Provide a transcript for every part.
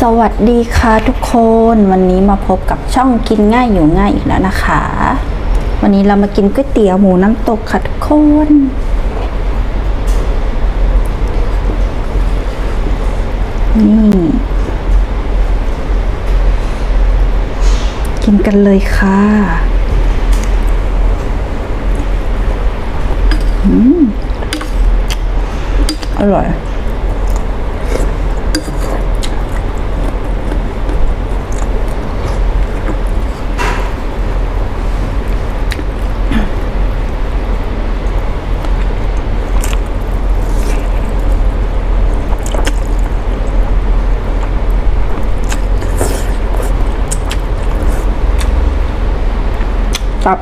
สวัสดีค่ะทุกคนวันนี้มาพบกับช่องกินง่ายอยู่ง่ายอีกแล้วนะคะวันนี้เรามากินก๋วยเตี๋ยวหมูน้ำตกค่ะทุกคนนี่กินกันเลยค่ะอร่อยตับ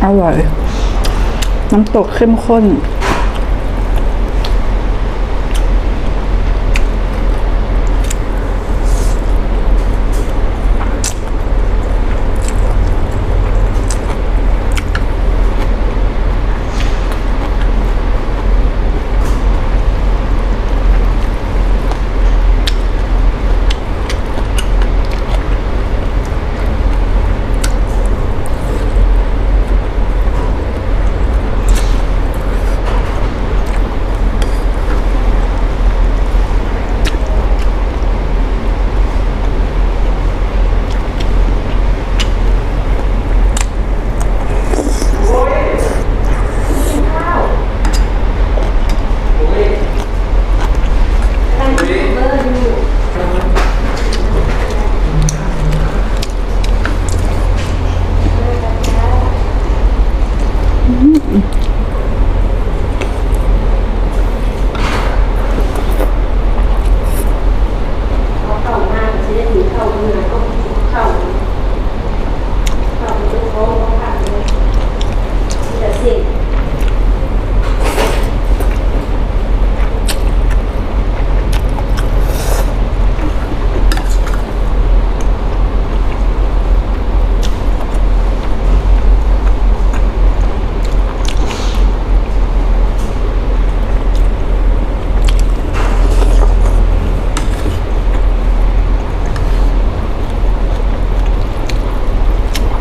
อร่อยน้ำตกเข้มข้น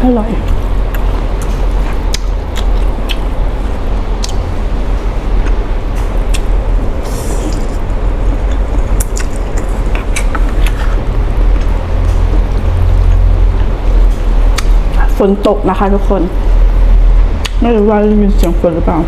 อร่อยฝนตกนะคะทุกคนไม่รู้ว่าจะมีเสียงฝนหรือเปล่า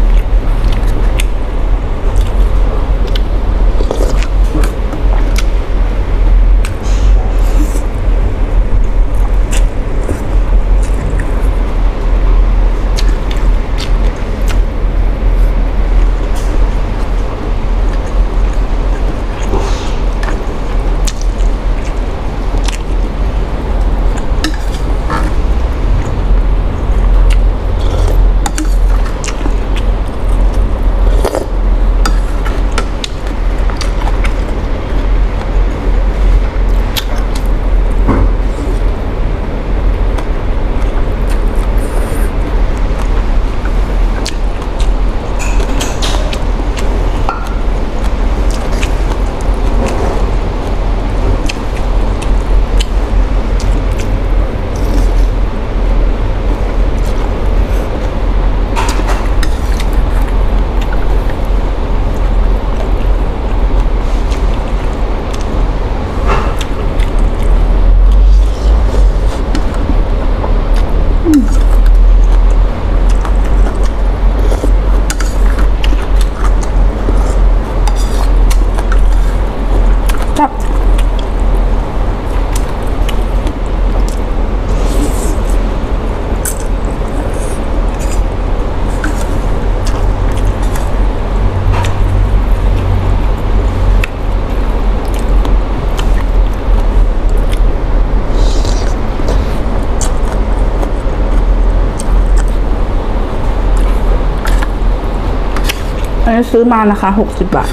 อันนี้ซื้อมานะคะ60 บาท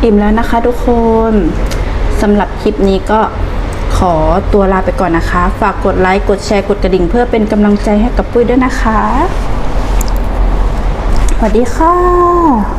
อิ่มแล้วนะคะทุกคนสำหรับคลิปนี้ก็ขอตัวลาไปก่อนนะคะฝากกดไลค์กดแชร์กดกระดิ่งเพื่อเป็นกำลังใจให้กับปุ้ยด้วยนะคะสวัสดีค่ะ